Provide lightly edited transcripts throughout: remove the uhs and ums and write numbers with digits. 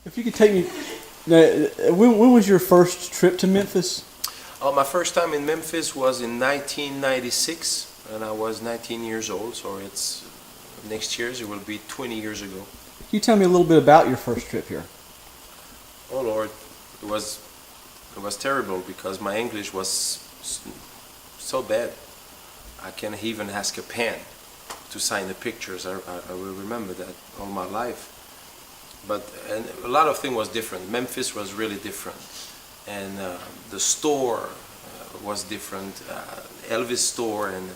If you could take me, when was your first trip to Memphis? My first time in Memphis was in 1996, and I was 19 years old. So it's next year it will be 20 years ago. Can you tell me a little bit about your first trip here? Oh Lord, it was terrible because my English was so bad. I can't even ask a pen to sign the pictures. I will remember that all my life. But and a lot of things was different. Memphis was really different, and the store was different. Elvis store and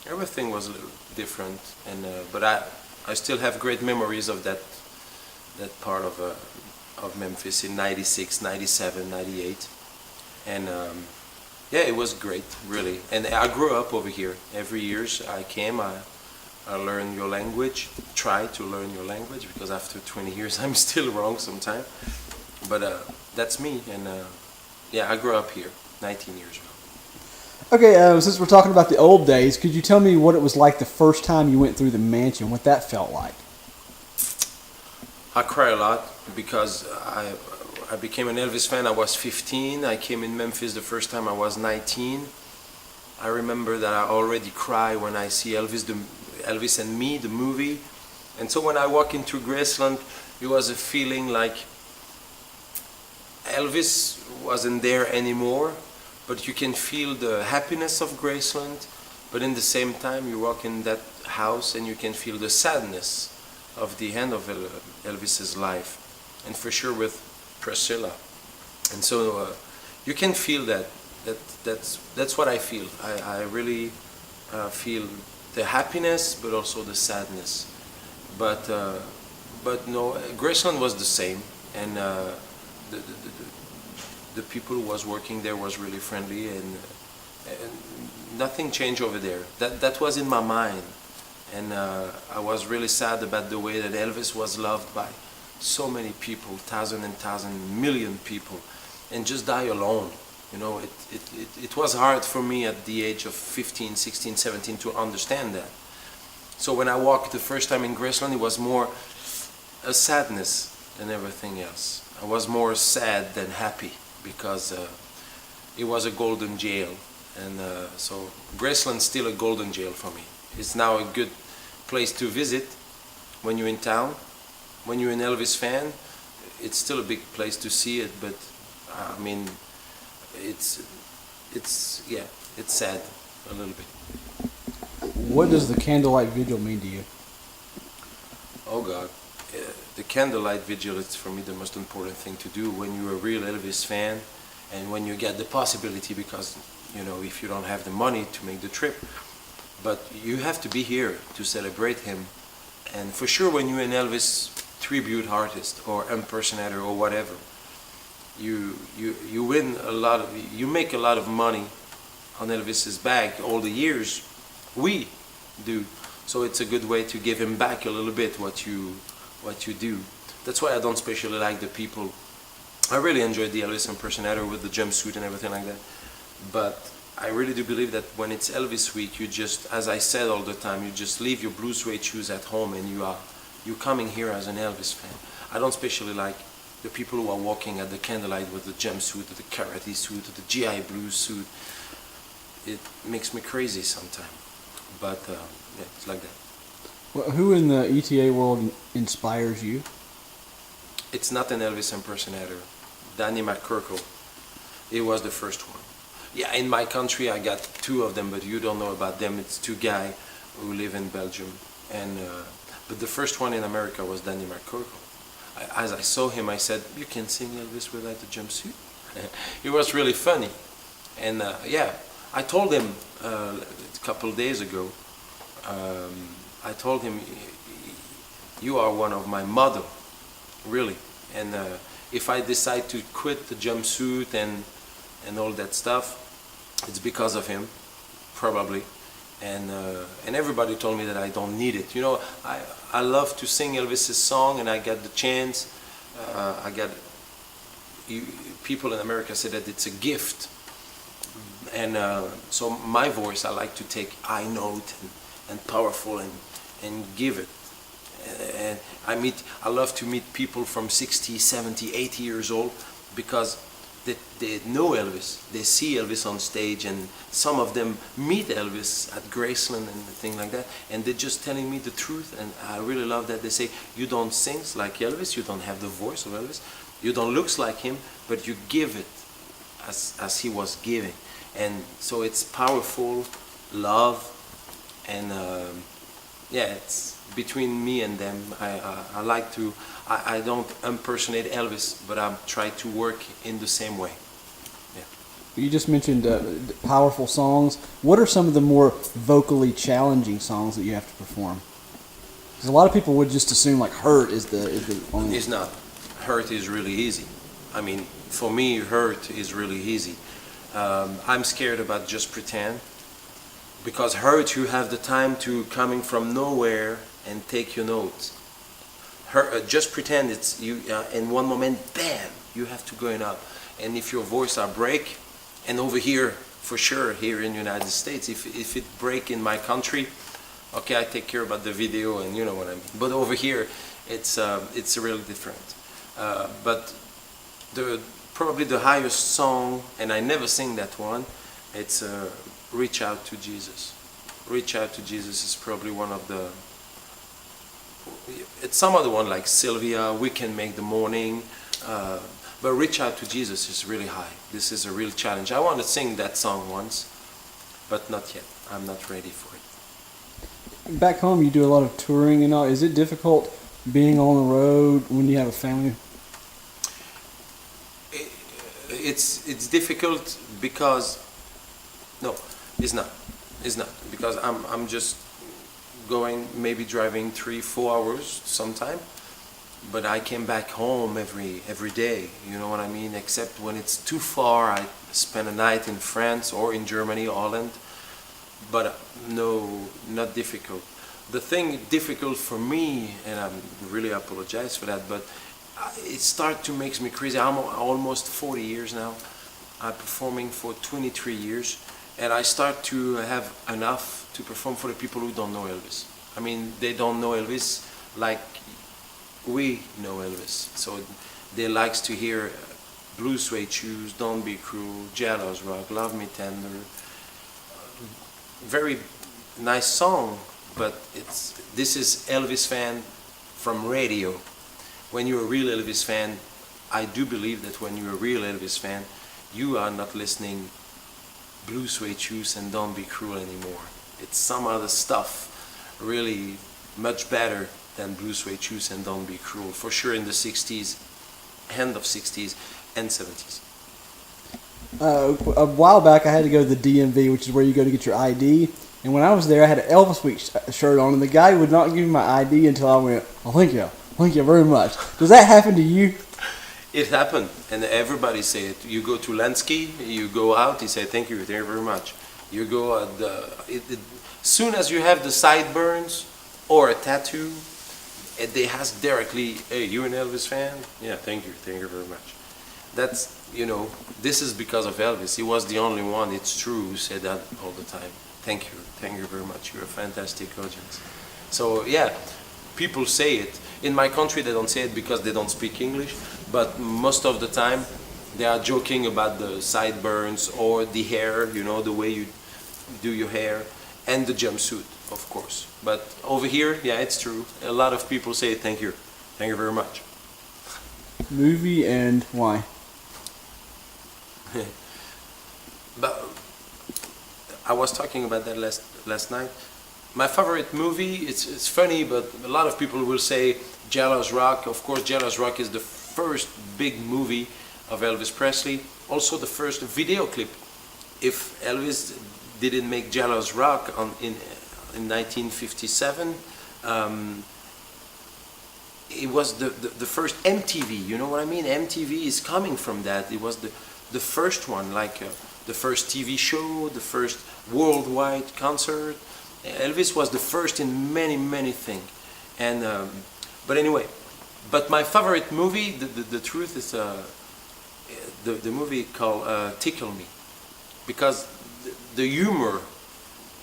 everything was different. And but I still have great memories of that part of Memphis in 96, 97, 98, and yeah, it was great, really. And I grew up over here. Every year I came, I learned your language, try to learn your language, because after 20 years I'm still wrong sometimes. But that's me, and yeah, I grew up here 19 years ago. Okay, since we're talking about the old days, could you tell me what it was like the first time you went through the mansion, what that felt like? I cry a lot because I became an Elvis fan. I was 15. I came in Memphis the first time I was 19. I remember that I already cry when I see Elvis and Me, the movie. And so when I walk into Graceland, it was a feeling like Elvis wasn't there anymore, but you can feel the happiness of Graceland, but in the same time you walk in that house and you can feel the sadness of the end of Elvis's life, and for sure with Priscilla. And so you can feel that. That's what I feel. I really feel the happiness, but also the sadness. But no, Graceland was the same, and the people who was working there was really friendly, and nothing changed over there. That was in my mind, and I was really sad about the way that Elvis was loved by so many people, thousand and thousand, million people, and just die alone. You know, it was hard for me at the age of 15, 16, 17 to understand that. So when I walked the first time in Graceland, it was more a sadness than everything else. I was more sad than happy because it was a golden jail. And so Graceland's still a golden jail for me. It's now a good place to visit when you're in town. When you're an Elvis fan, it's still a big place to see it, but I mean, it's sad a little bit. What does the candlelight vigil mean to you? Oh God, the candlelight vigil is for me the most important thing to do when you're a real Elvis fan, and when you get the possibility, because you know, if you don't have the money to make the trip, but you have to be here to celebrate him. And for sure, when you're an Elvis tribute artist or impersonator or whatever, you win a lot of, you make a lot of money on Elvis's back all the years. We do. So it's a good way to give him back a little bit what you do. That's why I don't especially like the people. I really enjoyed the Elvis impersonator with the jumpsuit and everything like that. But I really do believe that when it's Elvis week, you just, as I said all the time, you just leave your blue suede shoes at home and you're coming here as an Elvis fan. I don't especially like the people who are walking at the candlelight with the jumpsuit, or the karate suit, or the GI Blue suit. It makes me crazy sometimes. But yeah, it's like that. Well, who in the ETA world inspires you? It's not an Elvis impersonator. Danny McCurkle. He was the first one. Yeah, in my country I got two of them, but you don't know about them. It's two guys who live in Belgium. And but the first one in America was Danny McCurkle. As I saw him, I said, "You can sing Elvis without the jumpsuit?" It was really funny. And yeah, I told him a couple of days ago, I told him, "You are one of my model, really. And if I decide to quit the jumpsuit and all that stuff, it's because of him, probably." And everybody told me that I don't need it. You know, I love to sing Elvis's song, and I got the chance. People in America say that it's a gift. And so my voice, I like to take high note and powerful and give it. And I love to meet people from 60, 70, 80 years old, because they know Elvis. They see Elvis on stage, and some of them meet Elvis at Graceland and things like that, and they're just telling me the truth, and I really love that. They say, you don't sing like Elvis, you don't have the voice of Elvis, you don't look like him, but you give it as he was giving. And so it's powerful love, and yeah, it's between me and them. I like to, I don't impersonate Elvis, but I try to work in the same way. Yeah. You just mentioned powerful songs. What are some of the more vocally challenging songs that you have to perform? Because a lot of people would just assume like "Hurt" is the only. It's not. Hurt is really easy. I mean, for me, Hurt is really easy. I'm scared about Just Pretend, because Hurt, you have the time to coming from nowhere and take your notes. Just Pretend, it's you in one moment, bam, you have to go in up. And if your voice are break, and over here, for sure, here in the United States, if it break in my country, okay, I take care about the video, and you know what I mean. But over here, it's really different. But probably the highest song, and I never sing that one, it's Reach Out to Jesus. Reach Out to Jesus is probably one of the, it's some other one like Sylvia, We Can Make the Morning, but Reach Out to Jesus is really high. This is a real challenge. I want to sing that song once, but not yet. I'm not ready for it. Back home, you do a lot of touring and all. Is it difficult being on the road when you have a family? It's difficult because no, it's not because I'm just going, maybe driving 3-4 hours sometime, but I came back home every day, you know what I mean, except when it's too far. I spend a night in France or in Germany, Holland, but no, not difficult. The thing difficult for me, and I really apologize for that, but it started to make me crazy. I'm almost 40 years now. I'm performing for 23 years, and I start to have enough to perform for the people who don't know Elvis. I mean, they don't know Elvis like we know Elvis. So they likes to hear Blue Suede Shoes, Don't Be Cruel, Jealous Rock, Love Me Tender. Very nice song, but this is Elvis fan from radio. When you're a real Elvis fan, I do believe that when you're a real Elvis fan, you are not listening Blue Suede Shoes and Don't Be Cruel anymore. It's some other stuff, really much better than Blue Suede Shoes and Don't Be Cruel, for sure in the 60s, end of 60s and 70s. A while back, I had to go to the DMV, which is where you go to get your ID. And when I was there, I had an Elvis Week shirt on, and the guy would not give me my ID until I went, "Oh, thank you very much." Does that happen to you? It happened, and everybody say it. You go to Lansky, you go out, he say thank you very much. You go at soon as you have the sideburns or a tattoo, they ask directly, "Hey, you an Elvis fan?" "Yeah, thank you very much." That's, you know, this is because of Elvis. He was the only one, it's true, who said that all the time. Thank you very much. You're a fantastic audience. So yeah, people say it. In my country, they don't say it because they don't speak English, but most of the time, they are joking about the sideburns or the hair, you know, the way you do your hair, and the jumpsuit, of course. But over here, yeah, it's true. A lot of people say thank you very much. Movie and why? But I was talking about that last night. My favorite movie, it's funny, but a lot of people will say Jealous Rock. Of course, Jealous Rock is the first big movie of Elvis Presley. Also the first video clip. If Elvis didn't make Jealous Rock in 1957, it was the first MTV, you know what I mean? MTV is coming from that. It was the first one, like the first TV show, the first worldwide concert. Elvis was the first in many things. And but anyway, but my favorite movie, the truth is the movie called Tickle Me, because the humor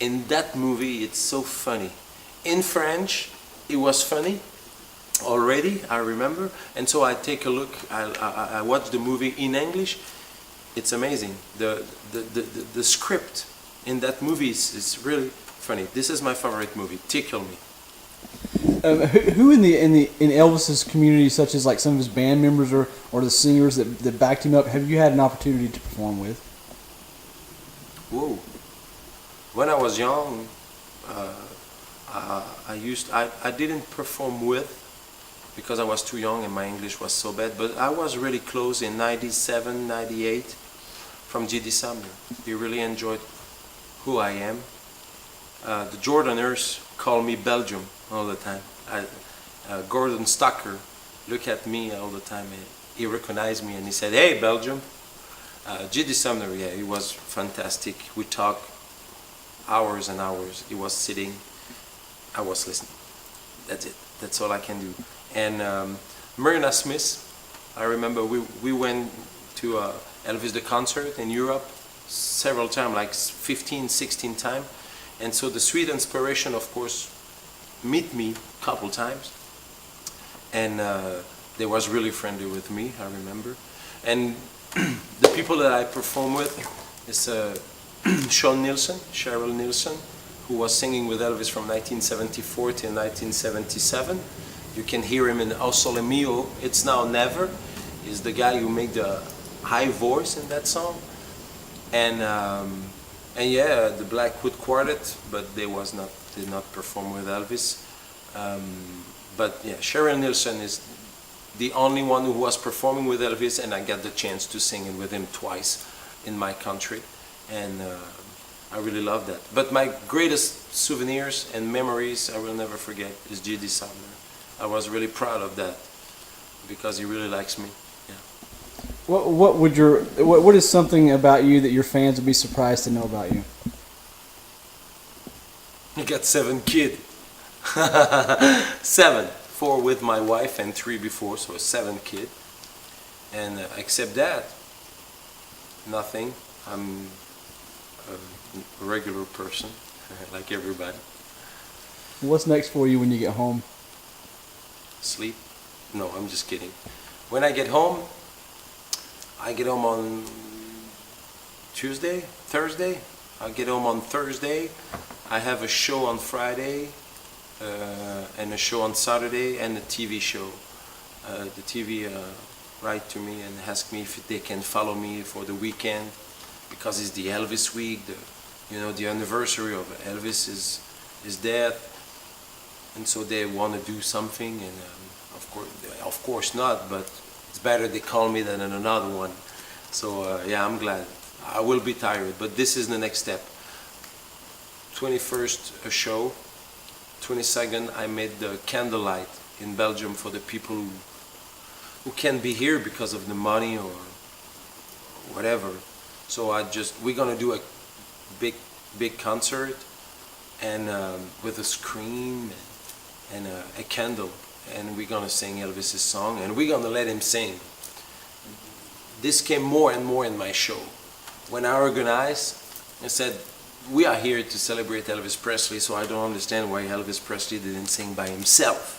in that movie, it's so funny. In French, it was funny, already, I remember. And so I take a look, I watch the movie in English. It's amazing. The script in that movie is really funny. This is my favorite movie, Tickle Me. Who in Elvis's community, such as like some of his band members or the singers that backed him up, have you had an opportunity to perform with? Whoa. When I was young, I didn't perform with because I was too young and my English was so bad, but I was really close in 97, 98 from G.D. Sumner. He really enjoyed who I am. The Jordaners call me Belgium all the time. Gordon Stocker look at me all the time and he recognized me and he said, "Hey, Belgium." G.D. Sumner, yeah, he was fantastic. We talked hours and hours. He was sitting, I was listening. That's it. That's all I can do. And Marina Smith, I remember we went to Elvis the concert in Europe several times, like 15, 16 times. And so the Sweet Inspiration, of course, meet me a couple times. And they was really friendly with me, I remember. And the people that I perform with is Sean Nilsson, Cheryl Nilsson, who was singing with Elvis from 1974 to 1977. You can hear him in O Sole Mio, It's Now Never. He's the guy who made the high voice in that song. And yeah, the Blackwood Quartet, but they did not perform with Elvis. But yeah, Cheryl Nilsson is the only one who was performing with Elvis, and I got the chance to sing it with him twice in my country, and I really love that. But my greatest souvenirs and memories I will never forget is G.D. Sumner. I was really proud of that because he really likes me. Yeah. What is something about you that your fans would be surprised to know about you? I got 7 kids. 7. 4 with my wife and 3 before, so 7 kids. And except that, nothing. I'm a regular person, like everybody. What's next for you when you get home? Sleep? No, I'm just kidding. When I get home on Tuesday, Thursday. I get home on Thursday. I have a show on Friday. And a show on Saturday and a TV show. The TV write to me and ask me if they can follow me for the weekend because it's the Elvis week. The anniversary of Elvis is death, and so they want to do something. And of course not. But it's better they call me than another one. So yeah, I'm glad. I will be tired, but this is the next step. 21st a show. 22nd, I made the candlelight in Belgium for the people who can't be here because of the money or whatever. So we're gonna do a big concert and with a screen and a candle, and we're gonna sing Elvis's song and we're gonna let him sing. This came more and more in my show. When I organized, I said, we are here to celebrate Elvis Presley, so I don't understand why Elvis Presley didn't sing by himself.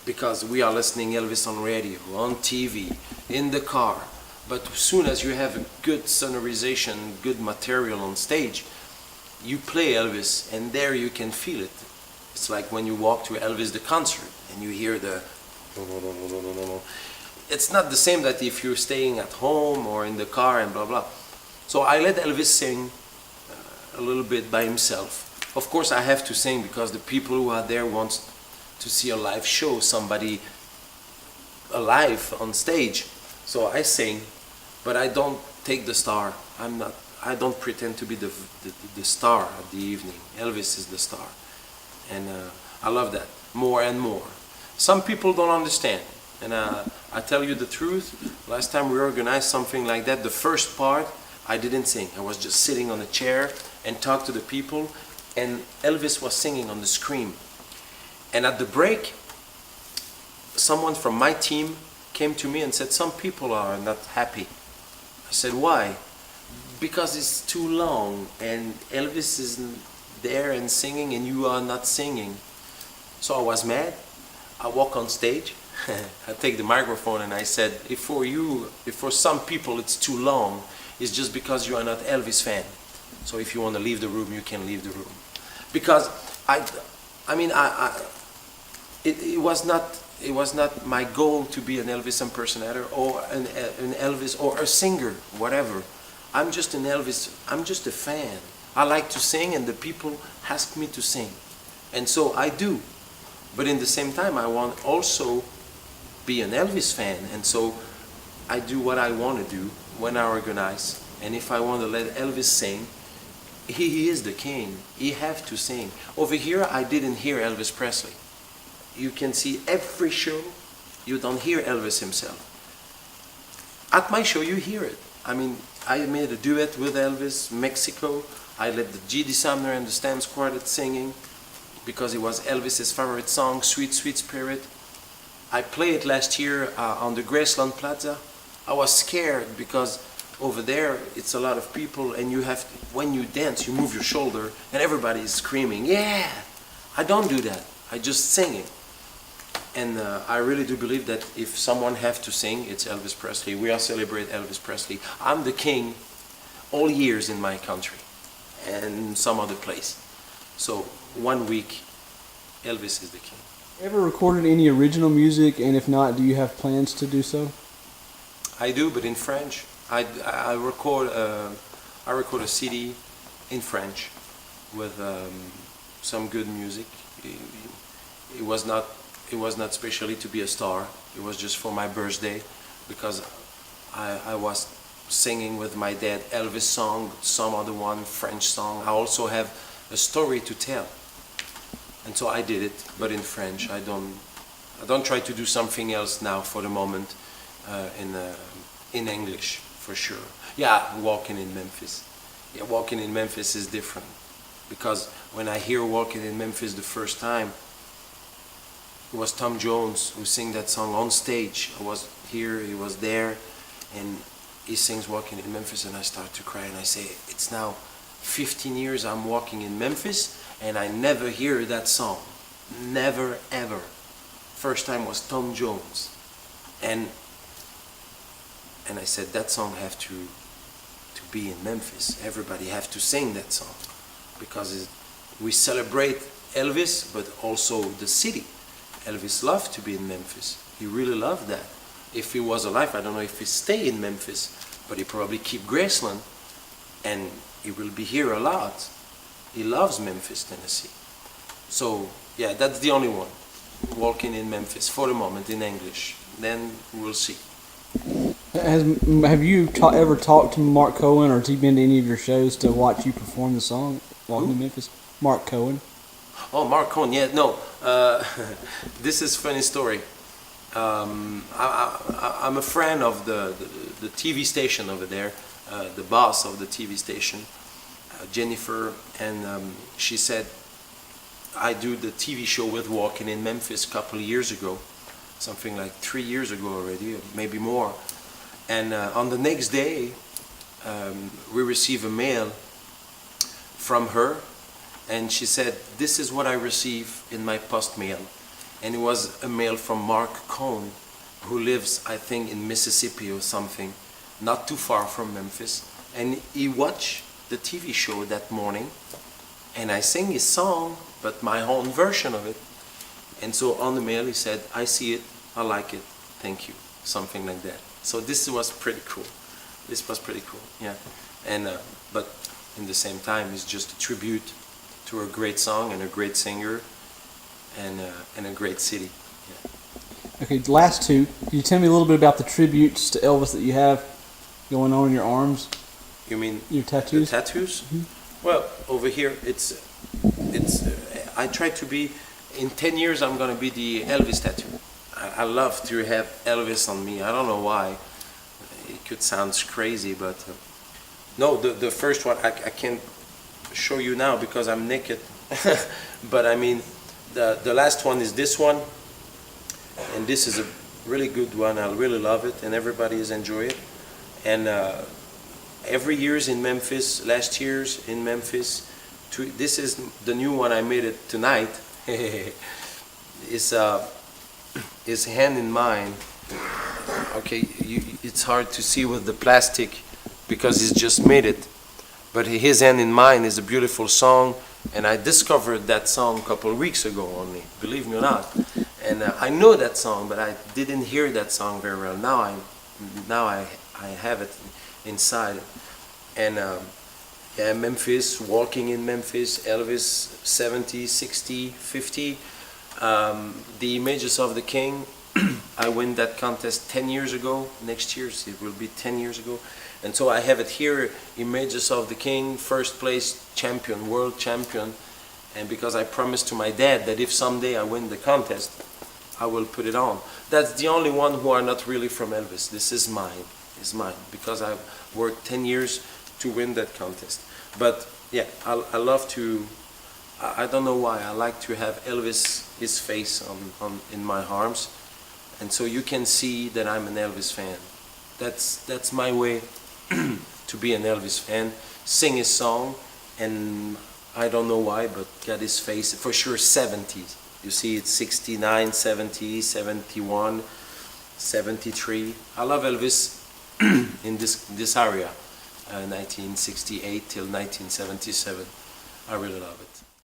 Because we are listening Elvis on radio, on TV, in the car. But as soon as you have a good sonorization, good material on stage, you play Elvis and there you can feel it. It's like when you walk to Elvis the concert and you hear the... It's not the same that if you're staying at home or in the car and blah blah. So I let Elvis sing a little bit by himself. Of course I have to sing because the people who are there want to see a live show, somebody alive on stage. So I sing, but I don't take the star. I don't pretend to be the star of the evening. Elvis is the star. And I love that more and more. Some people don't understand. And I tell you the truth, last time we organized something like that, the first part I didn't sing. I was just sitting on a chair and talk to the people, and Elvis was singing on the screen. And at the break, someone from my team came to me and said, some people are not happy. I said, why? Because it's too long and Elvis is there and singing and you are not singing. So I was mad. I walk on stage, I take the microphone and I said, if for some people it's too long, it's just because you are not Elvis fan. So if you want to leave the room, you can leave the room. Because it was not my goal to be an Elvis impersonator or an Elvis or a singer, whatever. I'm just a fan. I like to sing and the people ask me to sing. And so I do. But in the same time, I want also be an Elvis fan. And so I do what I want to do when I organize. And if I want to let Elvis sing, he is the king. He have to sing. Over here, I didn't hear Elvis Presley. You can see every show, you don't hear Elvis himself. At my show, you hear it. I mean, I made a duet with Elvis, Mexico. I let the G.D. Sumner and the Stamps Quartet singing because it was Elvis's favorite song, Sweet, Sweet Spirit. I played it last year on the Graceland Plaza. I was scared because over there it's a lot of people and when you dance, you move your shoulder and everybody is screaming, yeah! I don't do that. I just sing it. And I really do believe that if someone have to sing, it's Elvis Presley. We all celebrate Elvis Presley. I'm the king all years in my country and some other place. So 1 week, Elvis is the king. Ever recorded any original music, and if not, do you have plans to do so? I do, but in French. I record a CD in French with some good music. It was not specially to be a star. It was just for my birthday, because I was singing with my dad Elvis song, some other one, French song. I also have a story to tell, and so I did it, but in French. I don't try to do something else now for the moment in English for sure. Yeah, Walking in Memphis. Yeah, Walking in Memphis is different, because when I hear Walking in Memphis the first time, it was Tom Jones who sang that song on stage. I was here, he was there, and he sings Walking in Memphis, and I start to cry, and I say, it's now 15 years I'm walking in Memphis, and I never hear that song. Never, ever. First time was Tom Jones. And I said, that song have to be in Memphis. Everybody have to sing that song, because we celebrate Elvis, but also the city. Elvis loved to be in Memphis. He really loved that. If he was alive, I don't know if he stay in Memphis, but he probably keep Graceland, and he will be here a lot. He loves Memphis, Tennessee. So yeah, that's the only one. Walking in Memphis for the moment in English. Then we'll see. Have you ever talked to Mark Cohen, or has he been to any of your shows to watch you perform the song Walking in Memphis? Mark Cohen. Oh, Mark Cohen, yeah, no. This is a funny story. I'm a friend of the TV station over there, the boss of the TV station, Jennifer, and she said, I do the TV show with Walking in Memphis a couple of years ago, something like 3 years ago already, maybe more. And on the next day, we received a mail from her, and she said, this is what I received in my post mail. And it was a mail from Mark Cohen, who lives, I think, in Mississippi or something, not too far from Memphis. And he watched the TV show that morning, and I sang his song, but my own version of it. And so on the mail he said, I see it, I like it, thank you, something like that. So this was pretty cool. This was pretty cool, yeah. And but in the same time, it's just a tribute to a great song and a great singer, and a great city. Yeah. Okay, last two. Can you tell me a little bit about the tributes to Elvis that you have going on in your arms? You mean your tattoos? The tattoos? Mm-hmm. Well, over here it's. I try to be. In 10 years, I'm gonna be the Elvis tattoo. I love to have Elvis on me. I don't know why. It could sound crazy, but no. The first one I can't show you now because I'm naked. But I mean, the last one is this one, and this is a really good one. I really love it, and everybody is enjoy it. And every year's in Memphis. Last year's in Memphis. This is the new one. I made it tonight. It's his hand in mine. Okay, it's hard to see with the plastic because he's just made it. But His Hand in Mine is a beautiful song, and I discovered that song a couple of weeks ago only, believe me or not. And I know that song, but I didn't hear that song very well. Now I have it inside. And yeah, Memphis, walking in Memphis, Elvis, 70, 60, 50. The Images of the King, I win that contest 10 years ago. Next year it will be 10 years ago. And so I have it here, Images of the King, first place champion, world champion. And because I promised to my dad that if someday I win the contest, I will put it on. That's the only one who are not really from Elvis. This is mine, because I've worked 10 years to win that contest. But yeah, I love to, I don't know why, I like to have Elvis, his face in my arms. And so you can see that I'm an Elvis fan. That's my way to be an Elvis fan. Sing his song, and I don't know why, but got his face, for sure 70s. You see it's 69, 70, 71, 73. I love Elvis in this area, 1968 till 1977. I really love it.